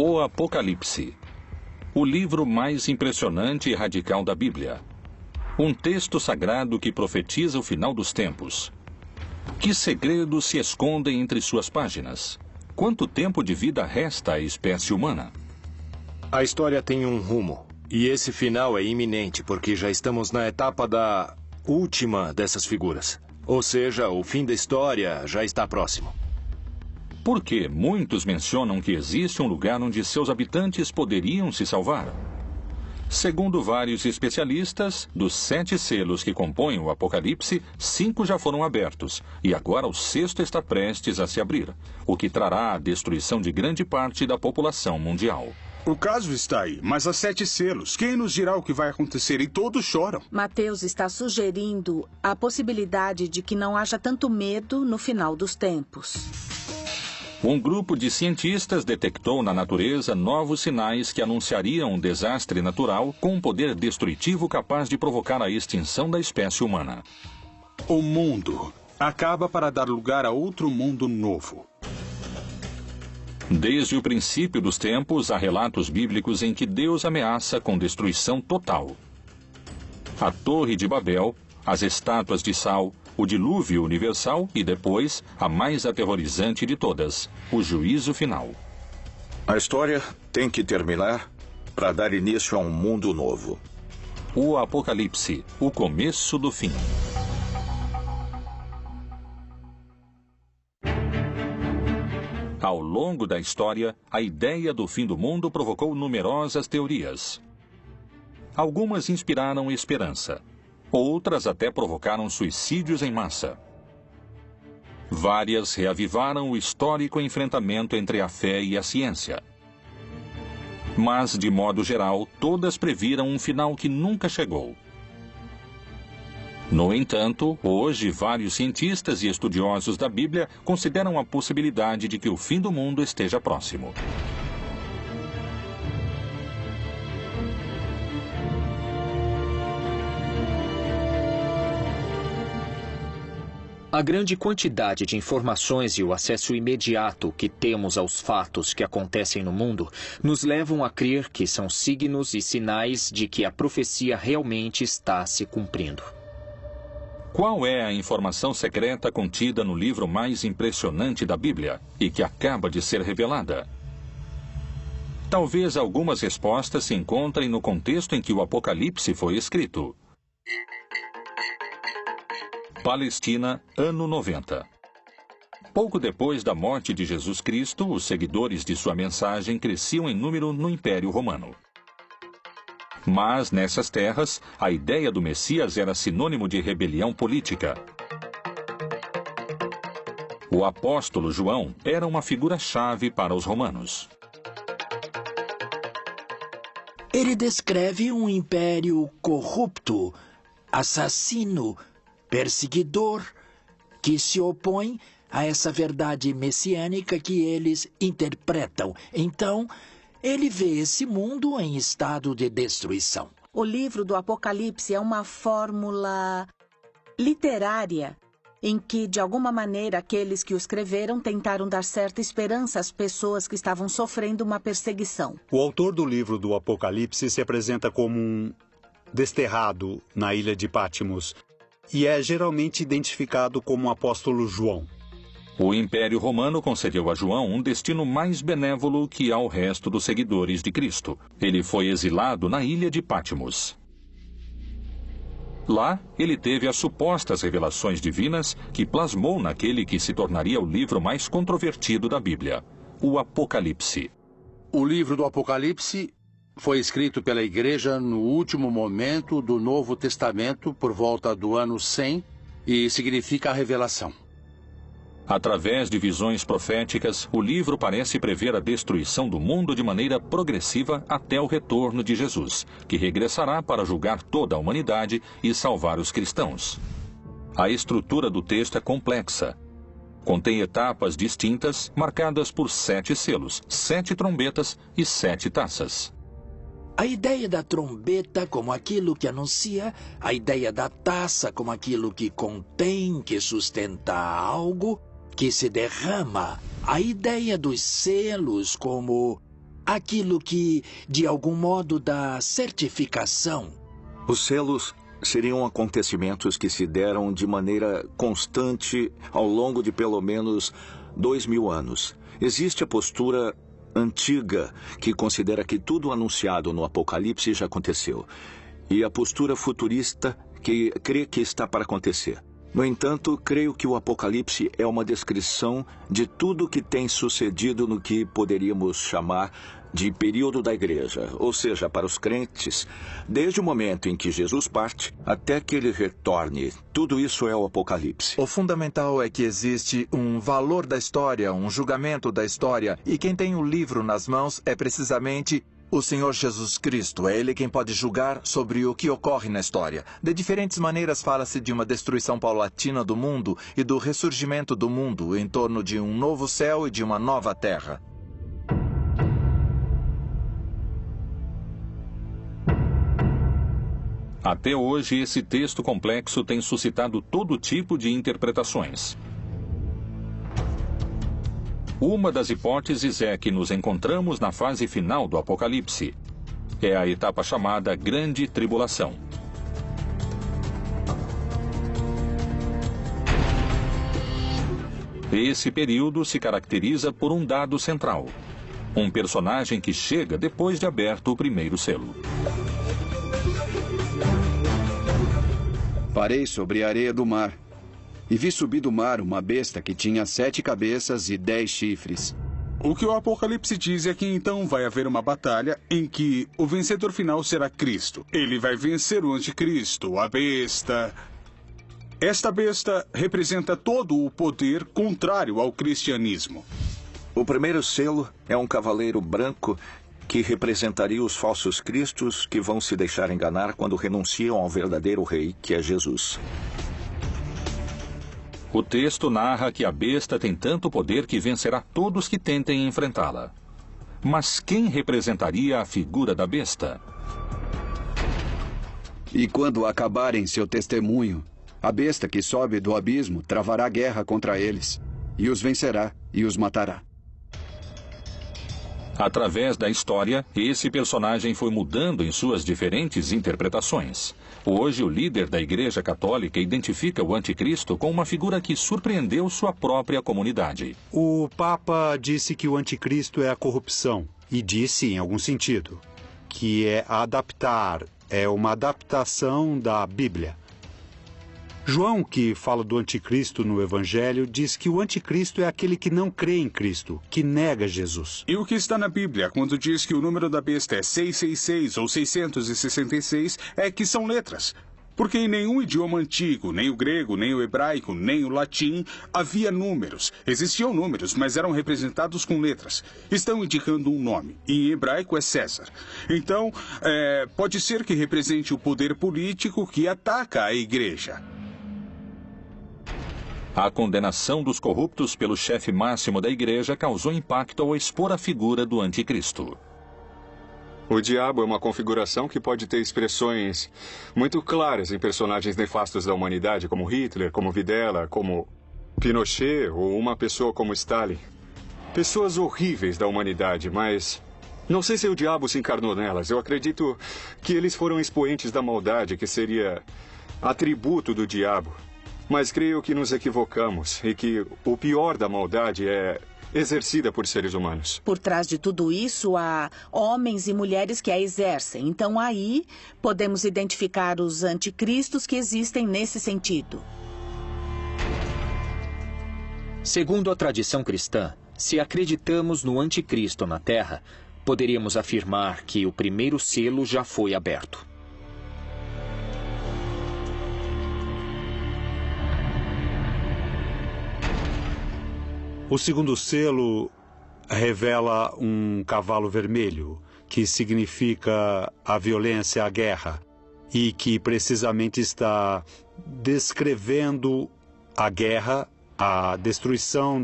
O Apocalipse, o livro mais impressionante e radical da Bíblia. Um texto sagrado que profetiza o final dos tempos. Que segredos se escondem entre suas páginas? Quanto tempo de vida resta à espécie humana? A história tem um rumo, e esse final é iminente, porque já estamos na etapa da última dessas figuras. Ou seja, o fim da história já está próximo. Porque muitos mencionam que existe um lugar onde seus habitantes poderiam se salvar. Segundo vários especialistas, dos 7 selos que compõem o Apocalipse, 5 já foram abertos, e agora o 6º está prestes a se abrir, o que trará a destruição de grande parte da população mundial. O caso está aí, mas há 7 selos. Quem nos dirá o que vai acontecer? E todos choram. Mateus está sugerindo a possibilidade de que não haja tanto medo no final dos tempos. Um grupo de cientistas detectou na natureza novos sinais que anunciariam um desastre natural com um poder destrutivo capaz de provocar a extinção da espécie humana. O mundo acaba para dar lugar a outro mundo novo. Desde o princípio dos tempos, há relatos bíblicos em que Deus ameaça com destruição total. A Torre de Babel, as estátuas de sal, o dilúvio universal e depois, a mais aterrorizante de todas, o juízo final. A história tem que terminar para dar início a um mundo novo. O Apocalipse, o começo do fim. Ao longo da história, a ideia do fim do mundo provocou numerosas teorias. Algumas inspiraram esperança. Outras até provocaram suicídios em massa. Várias reavivaram o histórico enfrentamento entre a fé e a ciência. Mas, de modo geral, todas previram um final que nunca chegou. No entanto, hoje, vários cientistas e estudiosos da Bíblia consideram a possibilidade de que o fim do mundo esteja próximo. A grande quantidade de informações e o acesso imediato que temos aos fatos que acontecem no mundo nos levam a crer que são signos e sinais de que a profecia realmente está se cumprindo. Qual é a informação secreta contida no livro mais impressionante da Bíblia e que acaba de ser revelada? Talvez algumas respostas se encontrem no contexto em que o Apocalipse foi escrito. Palestina, ano 90. Pouco depois da morte de Jesus Cristo, os seguidores de sua mensagem cresciam em número no Império Romano. Mas, nessas terras, a ideia do Messias era sinônimo de rebelião política. O apóstolo João era uma figura-chave para os romanos. Ele descreve um império corrupto, assassino, perseguidor, que se opõe a essa verdade messiânica que eles interpretam. Então, ele vê esse mundo em estado de destruição. O livro do Apocalipse é uma fórmula literária em que, de alguma maneira, aqueles que o escreveram tentaram dar certa esperança às pessoas que estavam sofrendo uma perseguição. O autor do livro do Apocalipse se apresenta como um desterrado na ilha de Patmos e é geralmente identificado como o apóstolo João. O Império Romano concedeu a João um destino mais benévolo que ao resto dos seguidores de Cristo. Ele foi exilado na ilha de Patmos. Lá, ele teve as supostas revelações divinas que plasmou naquele que se tornaria o livro mais controvertido da Bíblia, o Apocalipse. O livro do Apocalipse foi escrito pela Igreja no último momento do Novo Testamento, por volta do ano 100, e significa a revelação. Através de visões proféticas, o livro parece prever a destruição do mundo de maneira progressiva até o retorno de Jesus, que regressará para julgar toda a humanidade e salvar os cristãos. A estrutura do texto é complexa. Contém etapas distintas, marcadas por 7 selos, 7 trombetas e 7 taças. A ideia da trombeta como aquilo que anuncia, a ideia da taça como aquilo que contém, que sustenta algo, que se derrama, a ideia dos selos como aquilo que, de algum modo, dá certificação. Os selos seriam acontecimentos que se deram de maneira constante ao longo de pelo menos 2000 anos. Existe a postura antiga, que considera que tudo anunciado no Apocalipse já aconteceu, e a postura futurista, que crê que está para acontecer. No entanto, creio que o Apocalipse é uma descrição de tudo que tem sucedido no que poderíamos chamar de período da igreja, ou seja, para os crentes, desde o momento em que Jesus parte até que ele retorne. Tudo isso é o Apocalipse. O fundamental é que existe um valor da história, um julgamento da história, e quem tem o livro nas mãos é precisamente o Senhor Jesus Cristo. É Ele quem pode julgar sobre o que ocorre na história. De diferentes maneiras fala-se de uma destruição paulatina do mundo e do ressurgimento do mundo em torno de um novo céu e de uma nova terra. Até hoje, esse texto complexo tem suscitado todo tipo de interpretações. Uma das hipóteses é que nos encontramos na fase final do Apocalipse. É a etapa chamada Grande Tribulação. Esse período se caracteriza por um dado central: um personagem que chega depois de aberto o primeiro selo. Parei sobre a areia do mar, e vi subir do mar uma besta que tinha 7 cabeças e 10 chifres. O que o Apocalipse diz é que então vai haver uma batalha em que o vencedor final será Cristo. Ele vai vencer o anticristo, a besta. Esta besta representa todo o poder contrário ao cristianismo. O primeiro selo é um cavaleiro branco que representaria os falsos cristos que vão se deixar enganar quando renunciam ao verdadeiro rei, que é Jesus. O texto narra que a besta tem tanto poder que vencerá todos que tentem enfrentá-la. Mas quem representaria a figura da besta? E quando acabarem seu testemunho, a besta que sobe do abismo travará guerra contra eles, e os vencerá e os matará. Através da história, esse personagem foi mudando em suas diferentes interpretações. Hoje, o líder da Igreja Católica identifica o anticristo com uma figura que surpreendeu sua própria comunidade. O Papa disse que o anticristo é a corrupção, e disse, em algum sentido, que é adaptar, é uma adaptação da Bíblia. João, que fala do anticristo no Evangelho, diz que o anticristo é aquele que não crê em Cristo, que nega Jesus. E o que está na Bíblia, quando diz que o número da besta é 666 ou 666, é que são letras. Porque em nenhum idioma antigo, nem o grego, nem o hebraico, nem o latim, havia números. Existiam números, mas eram representados com letras. Estão indicando um nome. E em hebraico é César. Então, pode ser que represente o poder político que ataca a igreja. A condenação dos corruptos pelo chefe máximo da igreja causou impacto ao expor a figura do anticristo. O diabo é uma configuração que pode ter expressões muito claras em personagens nefastos da humanidade, como Hitler, como Videla, como Pinochet ou uma pessoa como Stalin. Pessoas horríveis da humanidade, mas não sei se o diabo se encarnou nelas. Eu acredito que eles foram expoentes da maldade, que seria atributo do diabo. Mas creio que nos equivocamos e que o pior da maldade é exercida por seres humanos. Por trás de tudo isso, há homens e mulheres que a exercem. Então, aí, podemos identificar os anticristos que existem nesse sentido. Segundo a tradição cristã, se acreditamos no anticristo na Terra, poderíamos afirmar que o primeiro selo já foi aberto. O segundo selo revela um cavalo vermelho, que significa a violência, a guerra, e que precisamente está descrevendo a guerra, a destruição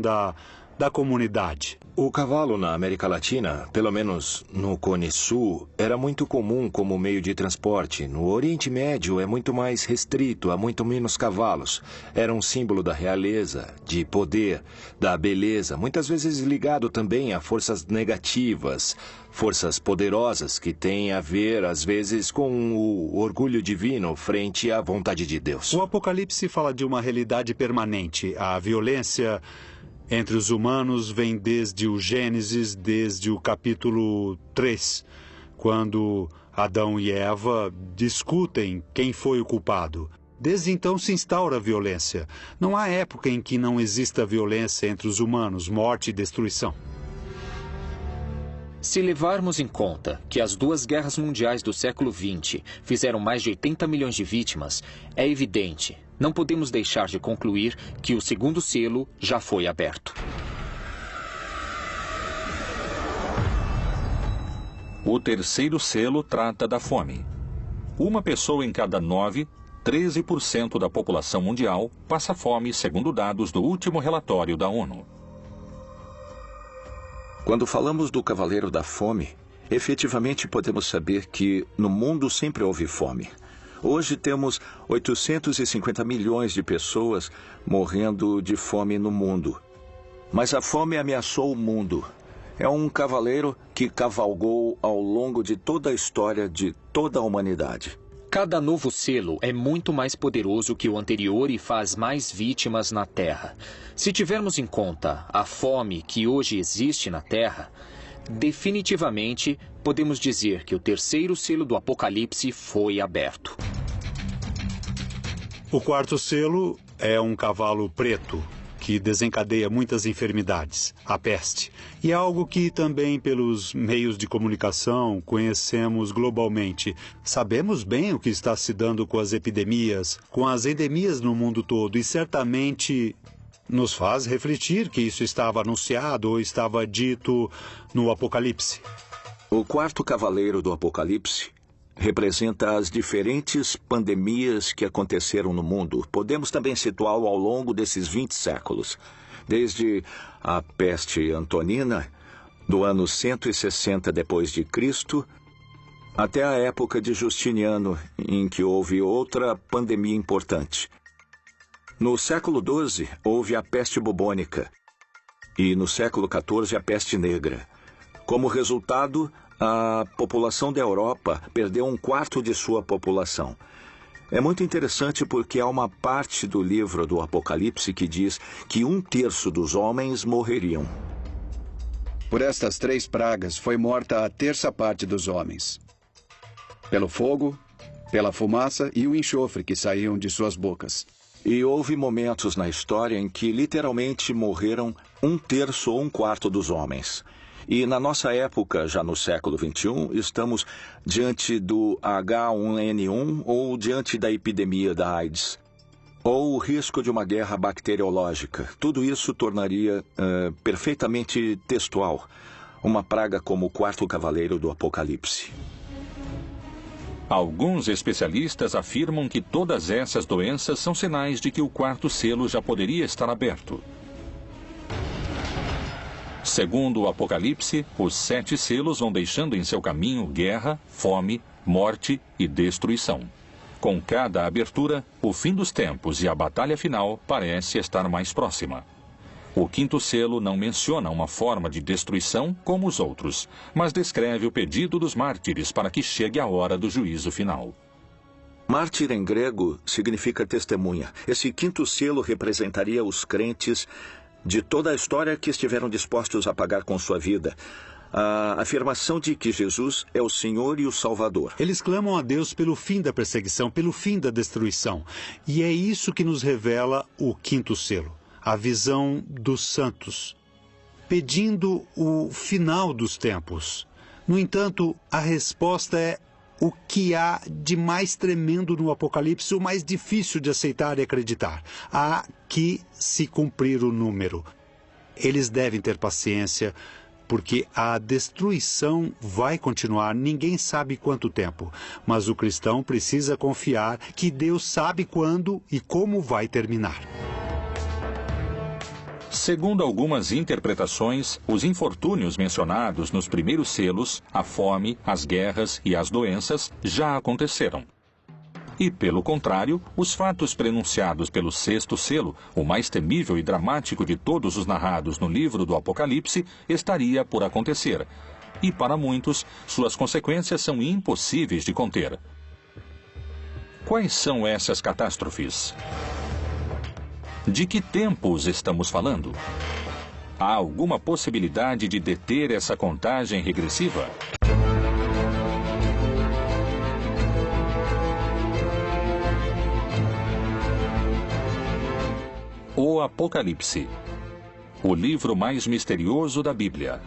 da comunidade. O cavalo na América Latina, pelo menos no Cone Sul, era muito comum como meio de transporte. No Oriente Médio é muito mais restrito, há muito menos cavalos. Era um símbolo da realeza, de poder, da beleza, muitas vezes ligado também a forças negativas, forças poderosas que têm a ver, às vezes, com o orgulho divino frente à vontade de Deus. O Apocalipse fala de uma realidade permanente. A violência entre os humanos vem desde o Gênesis, desde o capítulo 3, quando Adão e Eva discutem quem foi o culpado. Desde então se instaura a violência. Não há época em que não exista violência entre os humanos, morte e destruição. Se levarmos em conta que as duas guerras mundiais do século XX fizeram mais de 80 milhões de vítimas, é evidente, não podemos deixar de concluir que o segundo selo já foi aberto. O terceiro selo trata da fome. Uma pessoa em cada 9, 13% da população mundial, passa fome, segundo dados do último relatório da ONU. Quando falamos do Cavaleiro da Fome, efetivamente podemos saber que no mundo sempre houve fome. Hoje temos 850 milhões de pessoas morrendo de fome no mundo. Mas a fome ameaçou o mundo. É um cavaleiro que cavalgou ao longo de toda a história de toda a humanidade. Cada novo selo é muito mais poderoso que o anterior e faz mais vítimas na Terra. Se tivermos em conta a fome que hoje existe na Terra, definitivamente podemos dizer que o terceiro selo do Apocalipse foi aberto. O quarto selo é um cavalo preto, que desencadeia muitas enfermidades, a peste. E é algo que também pelos meios de comunicação conhecemos globalmente. Sabemos bem o que está se dando com as epidemias, com as endemias no mundo todo, e certamente nos faz refletir que isso estava anunciado ou estava dito no Apocalipse. O quarto cavaleiro do Apocalipse representa as diferentes pandemias que aconteceram no mundo. Podemos também situá-lo ao longo desses 20 séculos, desde a peste antonina, do ano 160 depois de Cristo, até a época de Justiniano, em que houve outra pandemia importante. No século XII, houve a peste bubônica, e no século XIV, a peste negra. Como resultado, a população da Europa perdeu 1/4 de sua população. É muito interessante porque há uma parte do livro do Apocalipse que diz que 1/3 dos homens morreriam. Por estas 3 pragas foi morta a 1/3 parte dos homens. Pelo fogo, pela fumaça e o enxofre que saíam de suas bocas. E houve momentos na história em que literalmente morreram 1/3 ou 1/4 dos homens. E na nossa época, já no século XXI, estamos diante do H1N1 ou diante da epidemia da AIDS, ou o risco de uma guerra bacteriológica. Tudo isso tornaria perfeitamente textual uma praga como o quarto cavaleiro do Apocalipse. Alguns especialistas afirmam que todas essas doenças são sinais de que o quarto selo já poderia estar aberto. Segundo o Apocalipse, os 7 selos vão deixando em seu caminho guerra, fome, morte e destruição. Com cada abertura, o fim dos tempos e a batalha final parece estar mais próxima. O quinto selo não menciona uma forma de destruição como os outros, mas descreve o pedido dos mártires para que chegue a hora do juízo final. Mártir em grego significa testemunha. Esse quinto selo representaria os crentes de toda a história que estiveram dispostos a pagar com sua vida. A afirmação de que Jesus é o Senhor e o Salvador. Eles clamam a Deus pelo fim da perseguição, pelo fim da destruição. E é isso que nos revela o quinto selo, a visão dos santos, pedindo o final dos tempos. No entanto, a resposta é o que há de mais tremendo no Apocalipse, o mais difícil de aceitar e acreditar. Há que se cumprir o número. Eles devem ter paciência, porque a destruição vai continuar, ninguém sabe quanto tempo. Mas o cristão precisa confiar que Deus sabe quando e como vai terminar. Segundo algumas interpretações, os infortúnios mencionados nos primeiros selos, a fome, as guerras e as doenças, já aconteceram. E, pelo contrário, os fatos prenunciados pelo sexto selo, o mais temível e dramático de todos os narrados no livro do Apocalipse, estaria por acontecer. E, para muitos, suas consequências são impossíveis de conter. Quais são essas catástrofes? De que tempos estamos falando? Há alguma possibilidade de deter essa contagem regressiva? O Apocalipse, o livro mais misterioso da Bíblia.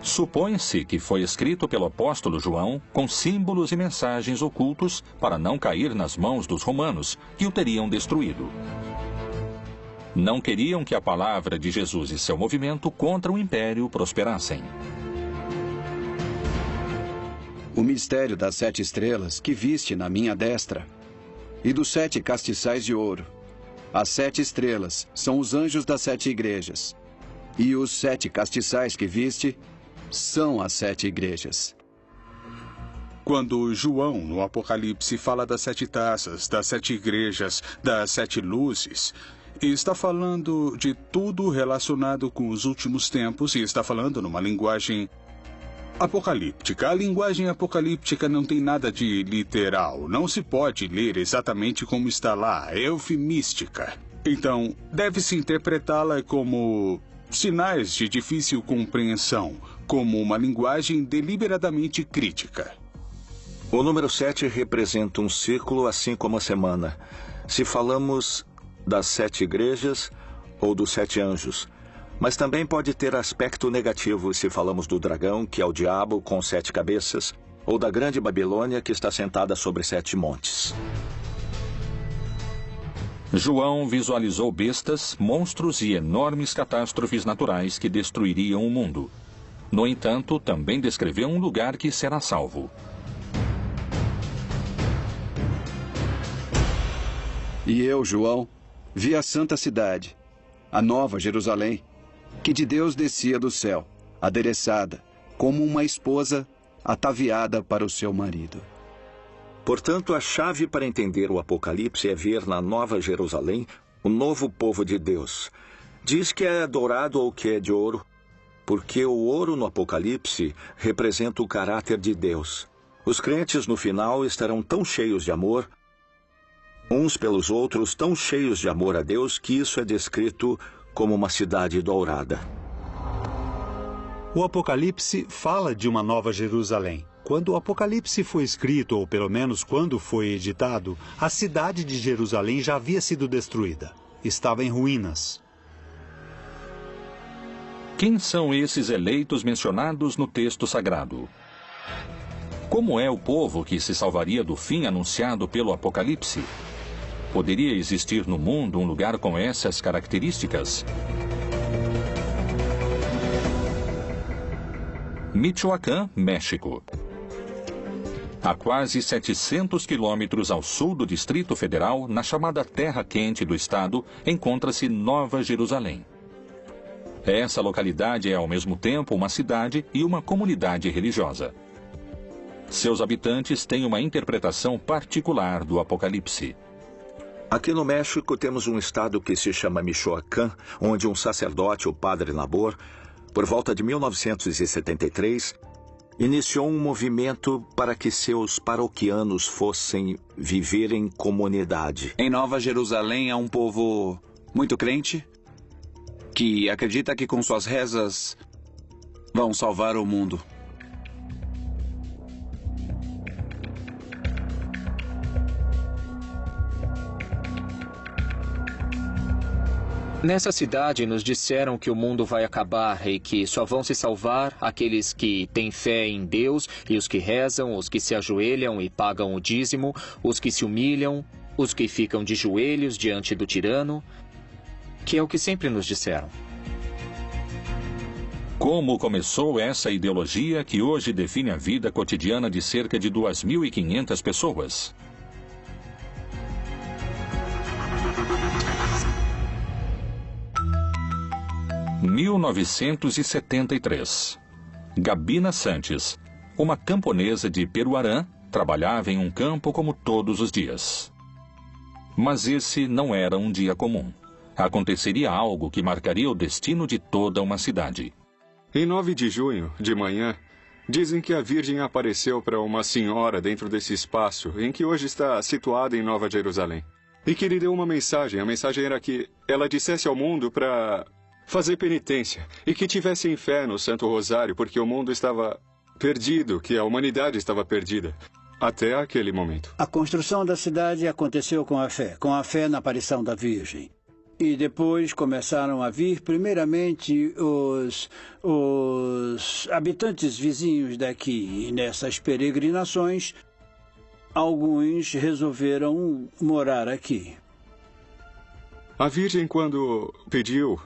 Supõe-se que foi escrito pelo apóstolo João com símbolos e mensagens ocultos para não cair nas mãos dos romanos, que o teriam destruído. Não queriam que a palavra de Jesus e seu movimento contra o império prosperassem. O mistério das 7 estrelas que viste na minha destra e dos 7 castiçais de ouro. As 7 estrelas são os anjos das 7 igrejas. E os 7 castiçais que viste são as 7 igrejas. Quando João, no Apocalipse, fala das 7 taças, das 7 igrejas, das 7 luzes, está falando de tudo relacionado com os últimos tempos e está falando numa linguagem apocalíptica. A linguagem apocalíptica não tem nada de literal. Não se pode ler exatamente como está lá. É eufemística. Então, deve-se interpretá-la como sinais de difícil compreensão, como uma linguagem deliberadamente crítica. O número 7 representa um ciclo, assim como a semana. Se falamos das 7 igrejas ou dos 7 anjos. Mas também pode ter aspecto negativo se falamos do dragão, que é o diabo com 7 cabeças, ou da grande Babilônia, que está sentada sobre 7 montes. João visualizou bestas, monstros e enormes catástrofes naturais que destruiriam o mundo. No entanto, também descreveu um lugar que será salvo. E eu, João, vi a santa cidade, a nova Jerusalém, que de Deus descia do céu, adereçada, como uma esposa ataviada para o seu marido. Portanto, a chave para entender o Apocalipse é ver na Nova Jerusalém o novo povo de Deus. Diz que é dourado ou que é de ouro, porque o ouro no Apocalipse representa o caráter de Deus. Os crentes no final estarão tão cheios de amor, uns pelos outros, tão cheios de amor a Deus, que isso é descrito como uma cidade dourada. O Apocalipse fala de uma nova Jerusalém. Quando o Apocalipse foi escrito, ou pelo menos quando foi editado, a cidade de Jerusalém já havia sido destruída. Estava em ruínas. Quem são esses eleitos mencionados no texto sagrado? Como é o povo que se salvaria do fim anunciado pelo Apocalipse? Poderia existir no mundo um lugar com essas características? Michoacán, México. A quase 700 quilômetros ao sul do Distrito Federal, na chamada Terra Quente do estado, encontra-se Nova Jerusalém. Essa localidade é ao mesmo tempo uma cidade e uma comunidade religiosa. Seus habitantes têm uma interpretação particular do Apocalipse. Aqui no México temos um estado que se chama Michoacán, onde um sacerdote, o padre Nabor, por volta de 1973, iniciou um movimento para que seus paroquianos fossem viver em comunidade. Em Nova Jerusalém há um povo muito crente que acredita que com suas rezas vão salvar o mundo. Nessa cidade nos disseram que o mundo vai acabar e que só vão se salvar aqueles que têm fé em Deus e os que rezam, os que se ajoelham e pagam o dízimo, os que se humilham, os que ficam de joelhos diante do tirano, que é o que sempre nos disseram. Como começou essa ideologia que hoje define a vida cotidiana de cerca de 2.500 pessoas? 1973. Gabina Sanches, uma camponesa de Peruarã, trabalhava em um campo como todos os dias. Mas esse não era um dia comum. Aconteceria algo que marcaria o destino de toda uma cidade. Em 9 de junho, de manhã, dizem que a Virgem apareceu para uma senhora dentro desse espaço em que hoje está situada em Nova Jerusalém. E que lhe deu uma mensagem. A mensagem era que ela dissesse ao mundo para fazer penitência e que tivessem fé no Santo Rosário, porque o mundo estava perdido, que a humanidade estava perdida. Até aquele momento. A construção da cidade aconteceu com a fé na aparição da Virgem. E depois começaram a vir, primeiramente, os habitantes vizinhos daqui. E nessas peregrinações, alguns resolveram morar aqui. A Virgem, quando pediu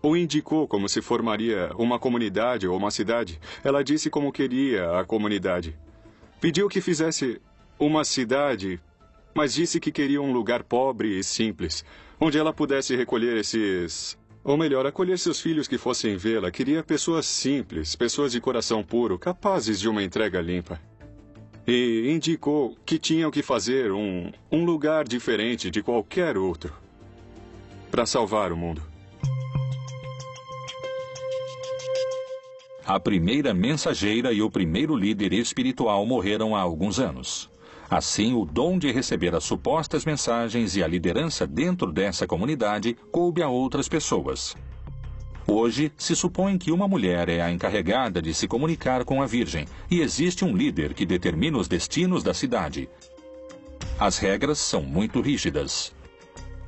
ou indicou como se formaria uma comunidade ou uma cidade, ela disse como queria a comunidade. Pediu que fizesse uma cidade, mas disse que queria um lugar pobre e simples, onde ela pudesse recolher acolher seus filhos que fossem vê-la. Queria pessoas simples, pessoas de coração puro, capazes de uma entrega limpa. E indicou que tinham que fazer um lugar diferente de qualquer outro, para salvar o mundo. A primeira mensageira e o primeiro líder espiritual morreram há alguns anos. Assim, o dom de receber as supostas mensagens e a liderança dentro dessa comunidade coube a outras pessoas. Hoje, se supõe que uma mulher é a encarregada de se comunicar com a Virgem e existe um líder que determina os destinos da cidade. As regras são muito rígidas.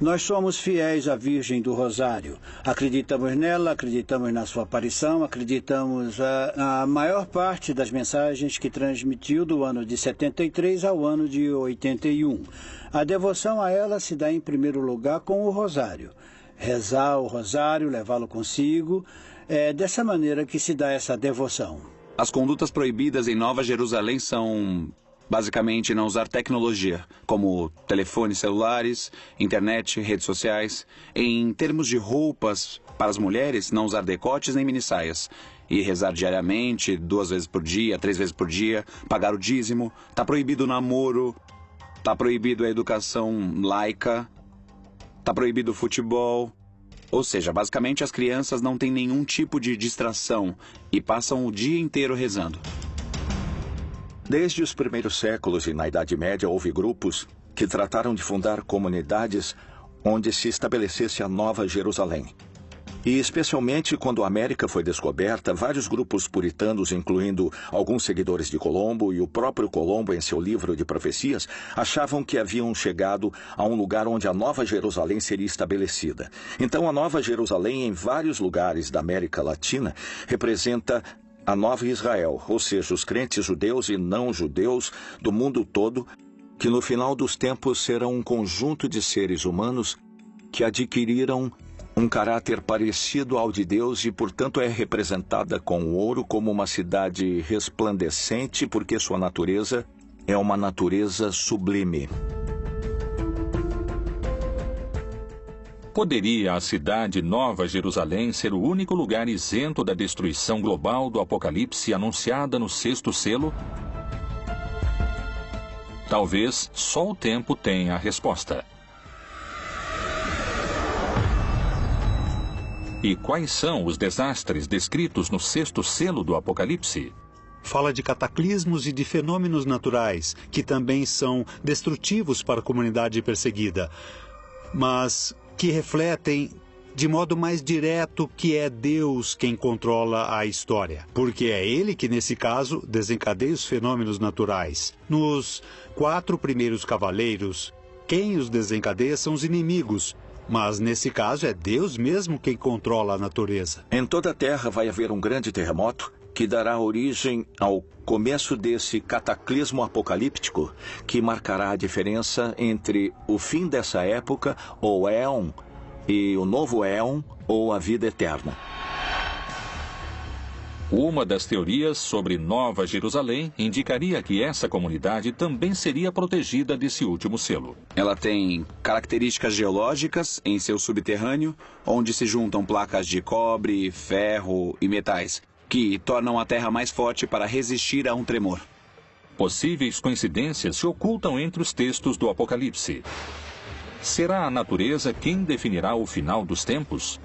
Nós somos fiéis à Virgem do Rosário. Acreditamos nela, acreditamos na sua aparição, acreditamos na maior parte das mensagens que transmitiu do ano de 73 ao ano de 81. A devoção a ela se dá em primeiro lugar com o Rosário. Rezar o Rosário, levá-lo consigo, é dessa maneira que se dá essa devoção. As condutas proibidas em Nova Jerusalém são... basicamente, não usar tecnologia, como telefones celulares, internet, redes sociais. Em termos de roupas, para as mulheres, não usar decotes nem minissaias. E rezar diariamente, 2 vezes por dia, 3 vezes por dia, pagar o dízimo. Está proibido o namoro, está proibido a educação laica, está proibido o futebol. Ou seja, basicamente, as crianças não têm nenhum tipo de distração e passam o dia inteiro rezando. Desde os primeiros séculos e na Idade Média houve grupos que trataram de fundar comunidades onde se estabelecesse a Nova Jerusalém. E especialmente quando a América foi descoberta, vários grupos puritanos, incluindo alguns seguidores de Colombo e o próprio Colombo em seu livro de profecias, achavam que haviam chegado a um lugar onde a Nova Jerusalém seria estabelecida. Então a Nova Jerusalém, em vários lugares da América Latina, representa a Nova Israel, ou seja, os crentes judeus e não judeus do mundo todo, que no final dos tempos serão um conjunto de seres humanos que adquiriram um caráter parecido ao de Deus e, portanto, é representada com ouro como uma cidade resplandecente, porque sua natureza é uma natureza sublime. Poderia a cidade Nova Jerusalém ser o único lugar isento da destruição global do Apocalipse anunciada no 6º selo? Talvez só o tempo tenha a resposta. E quais são os desastres descritos no 6º selo do Apocalipse? Fala de cataclismos e de fenômenos naturais, que também são destrutivos para a comunidade perseguida, mas que refletem de modo mais direto que é Deus quem controla a história. Porque é Ele que, nesse caso, desencadeia os fenômenos naturais. Nos 4 primeiros cavaleiros, quem os desencadeia são os inimigos. Mas, nesse caso, é Deus mesmo quem controla a natureza. Em toda a Terra vai haver um grande terremoto que dará origem ao começo desse cataclismo apocalíptico que marcará a diferença entre o fim dessa época, ou éon, e o novo éon, ou a vida eterna. Uma das teorias sobre Nova Jerusalém indicaria que essa comunidade também seria protegida desse último selo. Ela tem características geológicas em seu subterrâneo, onde se juntam placas de cobre, ferro e metais, que tornam a terra mais forte para resistir a um tremor. Possíveis coincidências se ocultam entre os textos do Apocalipse. Será a natureza quem definirá o final dos tempos?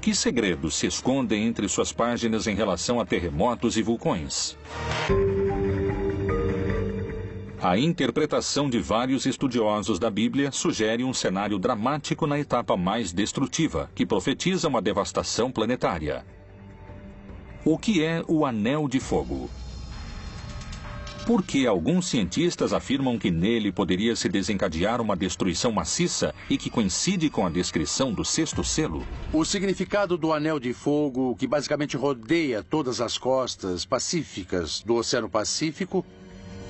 Que segredos se escondem entre suas páginas em relação a terremotos e vulcões? A interpretação de vários estudiosos da Bíblia sugere um cenário dramático na etapa mais destrutiva, que profetiza uma devastação planetária. O que é o Anel de Fogo? Por que alguns cientistas afirmam que nele poderia se desencadear uma destruição maciça e que coincide com a descrição do sexto selo? O significado do Anel de Fogo, que basicamente rodeia todas as costas pacíficas do Oceano Pacífico,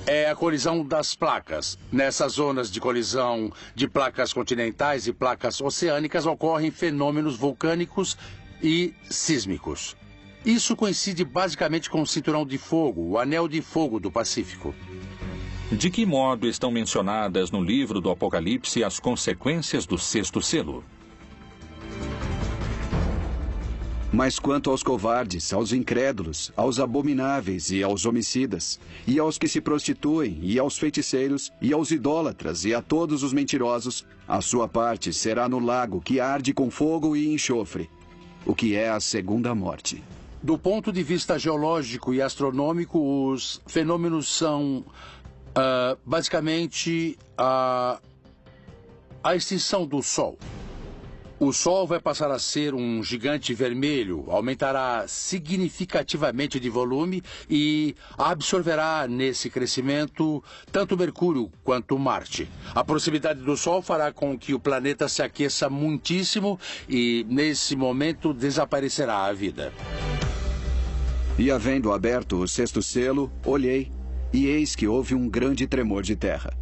é a colisão das placas. Nessas zonas de colisão de placas continentais e placas oceânicas ocorrem fenômenos vulcânicos e sísmicos. Isso coincide basicamente com o Cinturão de Fogo, o Anel de Fogo do Pacífico. De que modo estão mencionadas no livro do Apocalipse as consequências do sexto selo? Mas quanto aos covardes, aos incrédulos, aos abomináveis e aos homicidas, e aos que se prostituem, e aos feiticeiros, e aos idólatras, e a todos os mentirosos, a sua parte será no lago que arde com fogo e enxofre, o que é a segunda morte. Do ponto de vista geológico e astronômico, os fenômenos são basicamente a extinção do Sol. O Sol vai passar a ser um gigante vermelho, aumentará significativamente de volume e absorverá nesse crescimento tanto Mercúrio quanto Marte. A proximidade do Sol fará com que o planeta se aqueça muitíssimo e, nesse momento, desaparecerá a vida. E havendo aberto o sexto selo, olhei, e eis que houve um grande tremor de terra.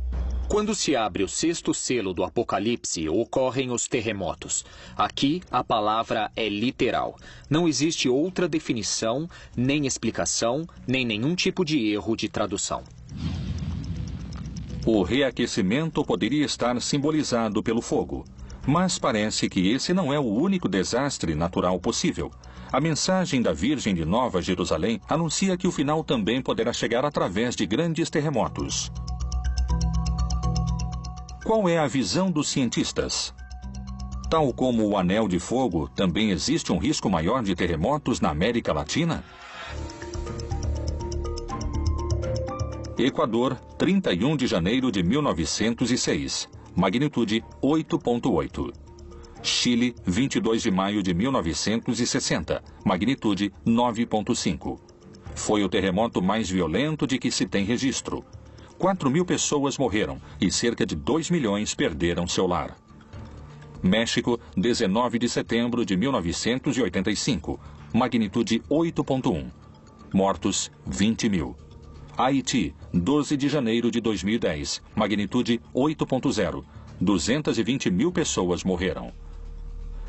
Quando se abre o sexto selo do Apocalipse, ocorrem os terremotos. Aqui, a palavra é literal. Não existe outra definição, nem explicação, nem nenhum tipo de erro de tradução. O reaquecimento poderia estar simbolizado pelo fogo. Mas parece que esse não é o único desastre natural possível. A mensagem da Virgem de Nova Jerusalém anuncia que o final também poderá chegar através de grandes terremotos. Qual é a visão dos cientistas? Tal como o Anel de Fogo, também existe um risco maior de terremotos na América Latina? Equador, 31 de janeiro de 1906. Magnitude 8.8. Chile, 22 de maio de 1960. Magnitude 9.5. Foi o terremoto mais violento de que se tem registro. 4.000 pessoas morreram e cerca de 2 milhões perderam seu lar. México, 19 de setembro de 1985. Magnitude 8.1. Mortos, 20 mil. Haiti, 12 de janeiro de 2010. Magnitude 8.0. 220 mil pessoas morreram.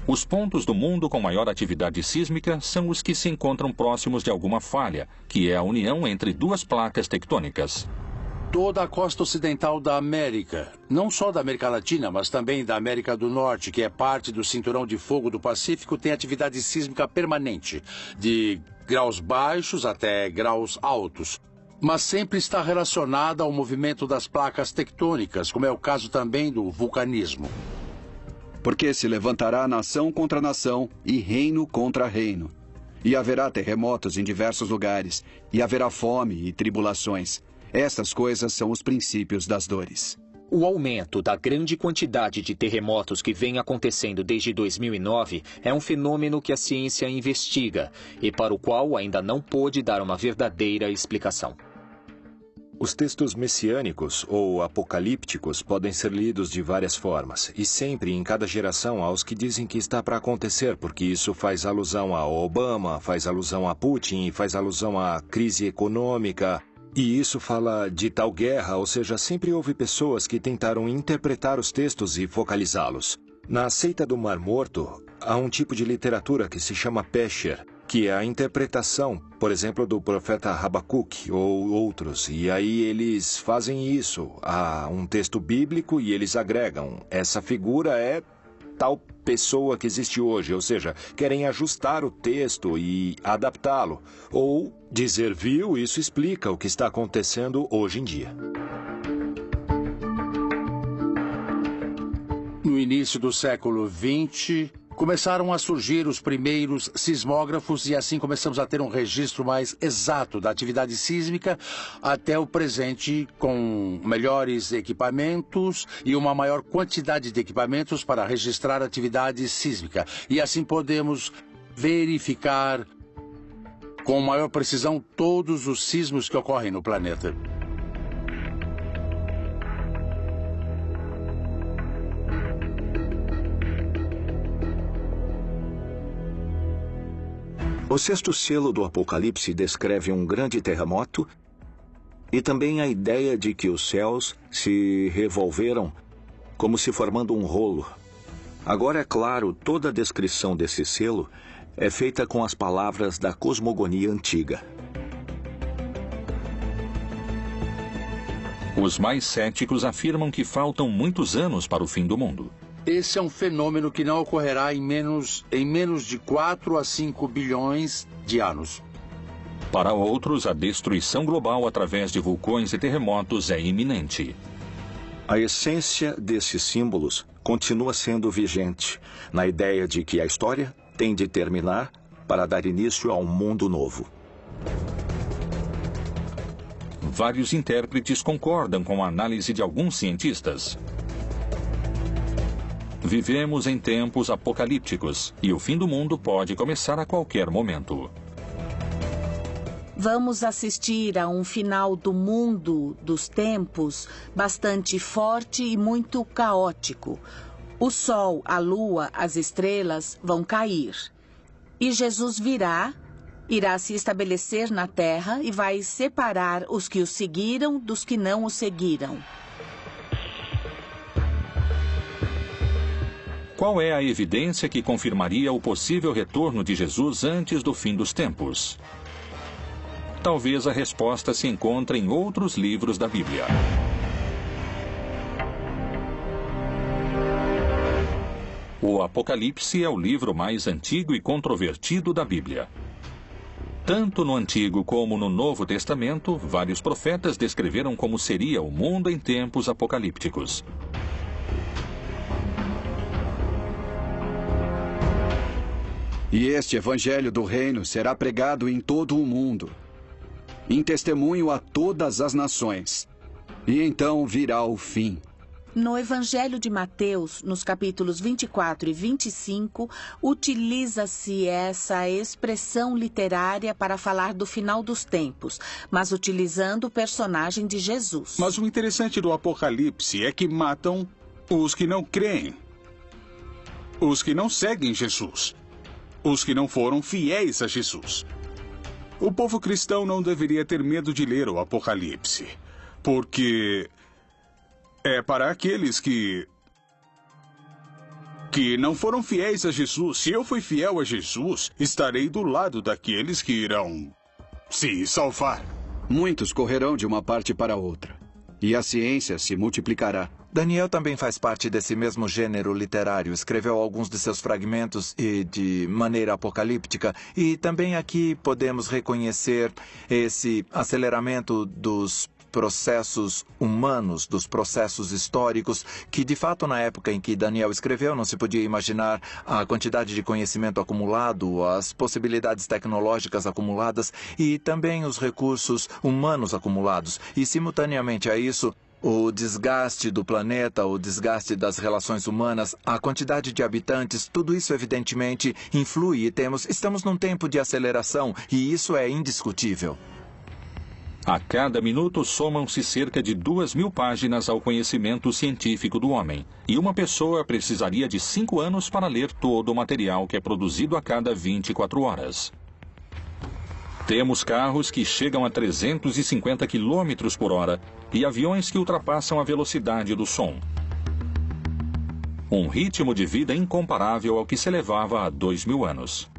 Os pontos do mundo com maior atividade sísmica são os que se encontram próximos de alguma falha, que é a união entre duas placas tectônicas. Toda a costa ocidental da América, não só da América Latina, mas também da América do Norte, que é parte do Cinturão de Fogo do Pacífico, tem atividade sísmica permanente, de graus baixos até graus altos, mas sempre está relacionada ao movimento das placas tectônicas, como é o caso também do vulcanismo. Porque se levantará nação contra nação e reino contra reino. E haverá terremotos em diversos lugares, e haverá fome e tribulações. Estas coisas são os princípios das dores. O aumento da grande quantidade de terremotos que vem acontecendo desde 2009 é um fenômeno que a ciência investiga e para o qual ainda não pôde dar uma verdadeira explicação. Os textos messiânicos ou apocalípticos podem ser lidos de várias formas, e sempre em cada geração há os que dizem que está para acontecer, porque isso faz alusão a Obama, faz alusão a Putin, faz alusão à crise econômica, e isso fala de tal guerra, ou seja, sempre houve pessoas que tentaram interpretar os textos e focalizá-los. Na seita do Mar Morto, há um tipo de literatura que se chama Pesher, que é a interpretação, por exemplo, do profeta Habacuque ou outros. E aí eles fazem isso, há um texto bíblico e eles agregam. Essa figura é tal pessoa que existe hoje, ou seja, querem ajustar o texto e adaptá-lo. Ou dizer, viu, isso explica o que está acontecendo hoje em dia. No início do século XX, começaram a surgir os primeiros sismógrafos e assim começamos a ter um registro mais exato da atividade sísmica até o presente, com melhores equipamentos e uma maior quantidade de equipamentos para registrar a atividade sísmica. E assim podemos verificar com maior precisão todos os sismos que ocorrem no planeta. O sexto selo do Apocalipse descreve um grande terremoto e também a ideia de que os céus se revolveram como se formando um rolo. Agora, é claro, toda a descrição desse selo é feita com as palavras da cosmogonia antiga. Os mais céticos afirmam que faltam muitos anos para o fim do mundo. Esse é um fenômeno que não ocorrerá em menos de 4 a 5 bilhões de anos. Para outros, a destruição global através de vulcões e terremotos é iminente. A essência desses símbolos continua sendo vigente, na ideia de que a história tem de terminar para dar início a um mundo novo. Vários intérpretes concordam com a análise de alguns cientistas. Vivemos em tempos apocalípticos e o fim do mundo pode começar a qualquer momento. Vamos assistir a um final do mundo dos tempos bastante forte e muito caótico. O sol, a lua, as estrelas vão cair. E Jesus irá se estabelecer na terra e vai separar os que o seguiram dos que não o seguiram. Qual é a evidência que confirmaria o possível retorno de Jesus antes do fim dos tempos? Talvez a resposta se encontre em outros livros da Bíblia. O Apocalipse é o livro mais antigo e controvertido da Bíblia. Tanto no Antigo como no Novo Testamento, vários profetas descreveram como seria o mundo em tempos apocalípticos. E este evangelho do reino será pregado em todo o mundo, em testemunho a todas as nações. E então virá o fim. No Evangelho de Mateus, nos capítulos 24 e 25, utiliza-se essa expressão literária para falar do final dos tempos, mas utilizando o personagem de Jesus. Mas o interessante do Apocalipse é que matam os que não creem, os que não seguem Jesus, os que não foram fiéis a Jesus. O povo cristão não deveria ter medo de ler o Apocalipse, porque é para aqueles que não foram fiéis a Jesus. Se eu fui fiel a Jesus, estarei do lado daqueles que irão se salvar. Muitos correrão de uma parte para outra, e a ciência se multiplicará. Daniel também faz parte desse mesmo gênero literário. Escreveu alguns de seus fragmentos e de maneira apocalíptica. E também aqui podemos reconhecer esse aceleramento dos processos humanos, dos processos históricos, que de fato na época em que Daniel escreveu não se podia imaginar a quantidade de conhecimento acumulado, as possibilidades tecnológicas acumuladas e também os recursos humanos acumulados. E simultaneamente a isso, o desgaste do planeta, o desgaste das relações humanas, a quantidade de habitantes, tudo isso evidentemente influi e estamos num tempo de aceleração e isso é indiscutível. A cada minuto somam-se cerca de 2.000 páginas ao conhecimento científico do homem, e uma pessoa precisaria de 5 anos para ler todo o material que é produzido a cada 24 horas. Temos carros que chegam a 350 km por hora e aviões que ultrapassam a velocidade do som. Um ritmo de vida incomparável ao que se levava há 2.000 anos.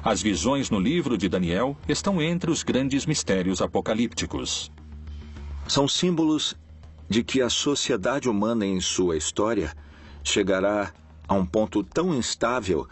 As visões no livro de Daniel estão entre os grandes mistérios apocalípticos. São símbolos de que a sociedade humana em sua história chegará a um ponto tão instável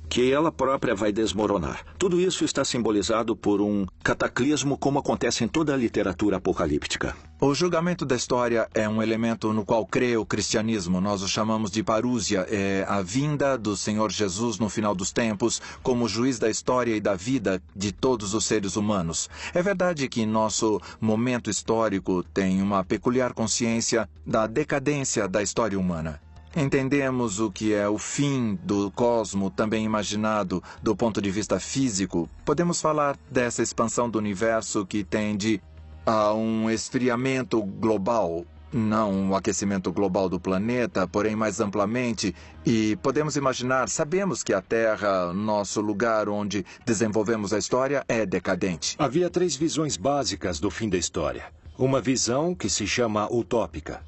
que ela própria vai desmoronar. Tudo isso está simbolizado por um cataclismo, como acontece em toda a literatura apocalíptica. O julgamento da história é um elemento no qual crê o cristianismo. Nós o chamamos de parúzia. É a vinda do Senhor Jesus no final dos tempos como juiz da história e da vida de todos os seres humanos. É verdade que nosso momento histórico tem uma peculiar consciência da decadência da história humana. Entendemos o que é o fim do cosmo, também imaginado do ponto de vista físico. Podemos falar dessa expansão do universo que tende a um esfriamento global, não um aquecimento global do planeta, porém mais amplamente. E podemos imaginar, sabemos que a Terra, nosso lugar onde desenvolvemos a história, é decadente. Havia 3 visões básicas do fim da história. Uma visão que se chama utópica,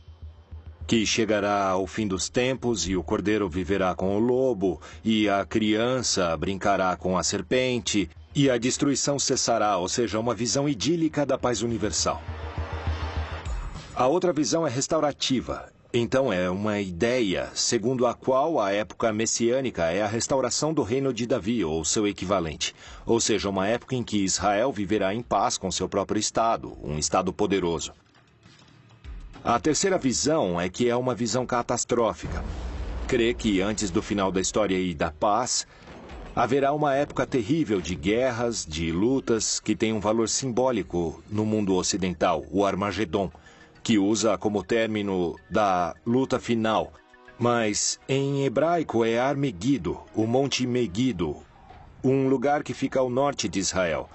que chegará ao fim dos tempos e o cordeiro viverá com o lobo, e a criança brincará com a serpente, e a destruição cessará, ou seja, uma visão idílica da paz universal. A outra visão é restaurativa. Então é uma ideia segundo a qual a época messiânica é a restauração do reino de Davi, ou seu equivalente. Ou seja, uma época em que Israel viverá em paz com seu próprio Estado, um Estado poderoso. A terceira visão é que é uma visão catastrófica. Crê que antes do final da história e da paz, haverá uma época terrível de guerras, de lutas, que tem um valor simbólico no mundo ocidental, o Armagedon, que usa como término da luta final. Mas em hebraico é Armegido, o Monte Megido, um lugar que fica ao norte de Israel.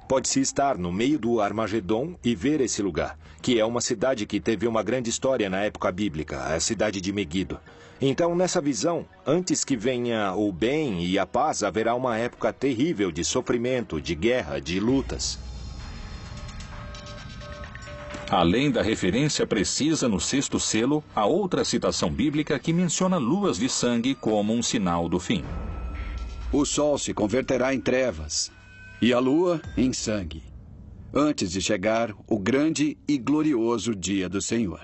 Pode-se estar no meio do Armagedon e ver esse lugar, que é uma cidade que teve uma grande história na época bíblica, a cidade de Megido. Então, nessa visão, antes que venha o bem e a paz, haverá uma época terrível de sofrimento, de guerra, de lutas. Além da referência precisa no 6º selo, há outra citação bíblica que menciona luas de sangue como um sinal do fim. O sol se converterá em trevas e a lua em sangue, antes de chegar o grande e glorioso dia do Senhor.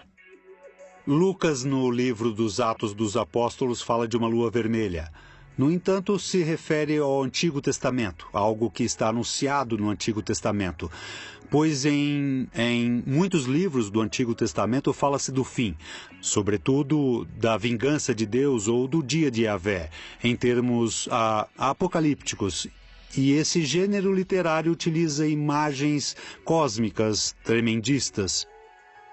Lucas, no livro dos Atos dos Apóstolos, fala de uma lua vermelha. No entanto, se refere ao Antigo Testamento, algo que está anunciado no Antigo Testamento. Pois em muitos livros do Antigo Testamento fala-se do fim, sobretudo da vingança de Deus ou do dia de Yahvé, em termos apocalípticos. E esse gênero literário utiliza imagens cósmicas tremendistas.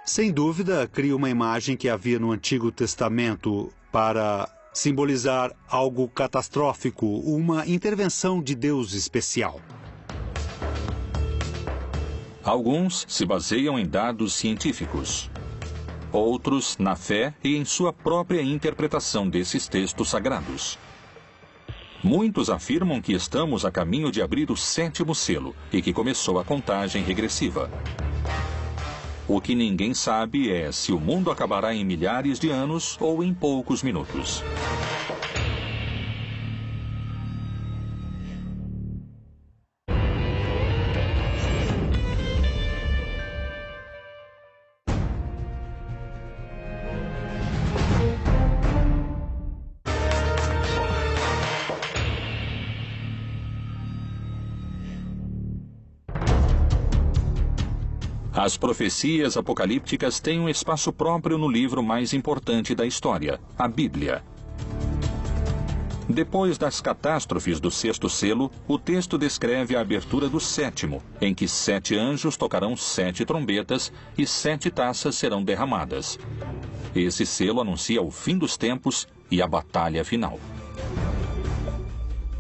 Sem dúvida, cria uma imagem que havia no Antigo Testamento para simbolizar algo catastrófico, uma intervenção de Deus especial. Alguns se baseiam em dados científicos. Outros na fé e em sua própria interpretação desses textos sagrados. Muitos afirmam que estamos a caminho de abrir o 7º selo e que começou a contagem regressiva. O que ninguém sabe é se o mundo acabará em milhares de anos ou em poucos minutos. As profecias apocalípticas têm um espaço próprio no livro mais importante da história, a Bíblia. Depois das catástrofes do 6º selo, o texto descreve a abertura do 7º, em que 7 anjos tocarão 7 trombetas e 7 taças serão derramadas. Esse selo anuncia o fim dos tempos e a batalha final.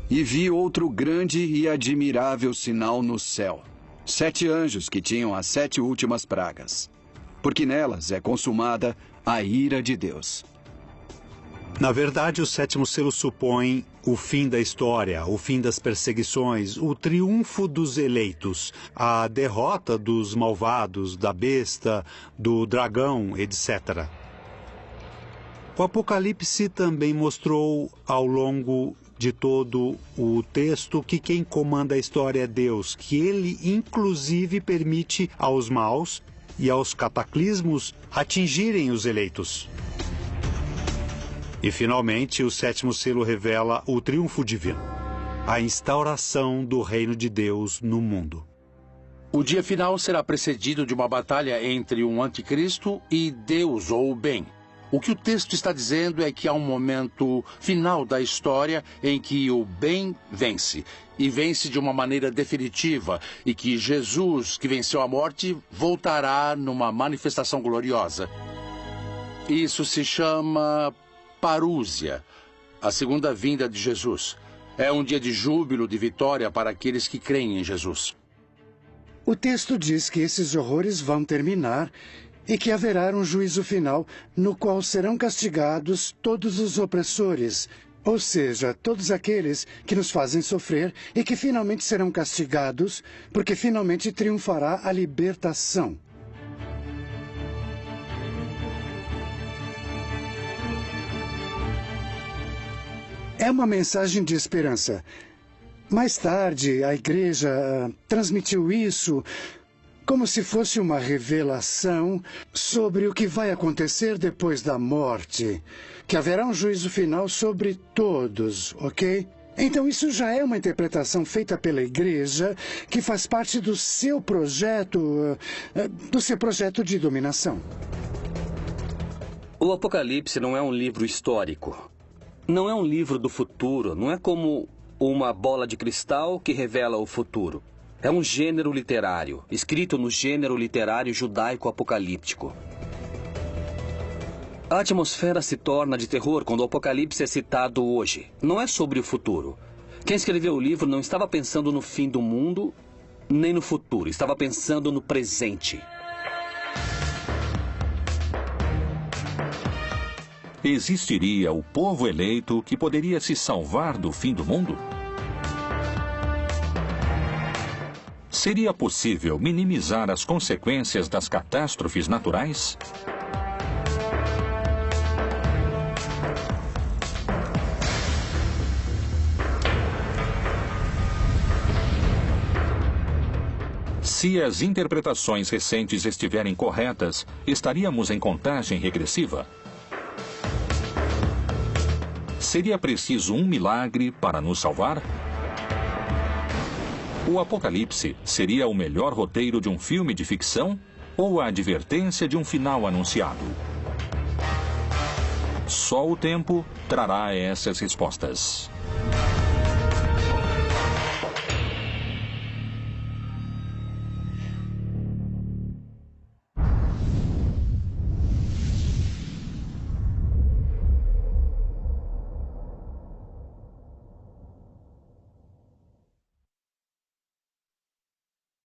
E vi outro grande e admirável sinal no céu. 7 anjos que tinham as 7 últimas pragas, porque nelas é consumada a ira de Deus. Na verdade, o 7º selo supõe o fim da história, o fim das perseguições, o triunfo dos eleitos, a derrota dos malvados, da besta, do dragão, etc. O Apocalipse também mostrou ao longo de todo o texto que quem comanda a história é Deus, que ele inclusive permite aos maus e aos cataclismos atingirem os eleitos. E finalmente o sétimo selo revela o triunfo divino, a instauração do reino de Deus no mundo. O dia final será precedido de uma batalha entre um anticristo e Deus ou o bem. O que o texto está dizendo é que há um momento final da história em que o bem vence, e vence de uma maneira definitiva, e que Jesus, que venceu a morte, voltará numa manifestação gloriosa. Isso se chama parúzia, a segunda vinda de Jesus. É um dia de júbilo, de vitória para aqueles que creem em Jesus. O texto diz que esses horrores vão terminar e que haverá um juízo final no qual serão castigados todos os opressores, ou seja, todos aqueles que nos fazem sofrer e que finalmente serão castigados, porque finalmente triunfará a libertação. É uma mensagem de esperança. Mais tarde, a igreja transmitiu isso como se fosse uma revelação sobre o que vai acontecer depois da morte, que haverá um juízo final sobre todos, ok? Então isso já é uma interpretação feita pela igreja que faz parte do seu projeto de dominação. O Apocalipse não é um livro histórico. Não é um livro do futuro, não é como uma bola de cristal que revela o futuro. É um gênero literário, escrito no gênero literário judaico-apocalíptico. A atmosfera se torna de terror quando o Apocalipse é citado hoje. Não é sobre o futuro. Quem escreveu o livro não estava pensando no fim do mundo, nem no futuro. Estava pensando no presente. Existiria o povo eleito que poderia se salvar do fim do mundo? Seria possível minimizar as consequências das catástrofes naturais? Se as interpretações recentes estiverem corretas, estaríamos em contagem regressiva? Seria preciso um milagre para nos salvar? O Apocalipse seria o melhor roteiro de um filme de ficção ou a advertência de um final anunciado? Só o tempo trará essas respostas.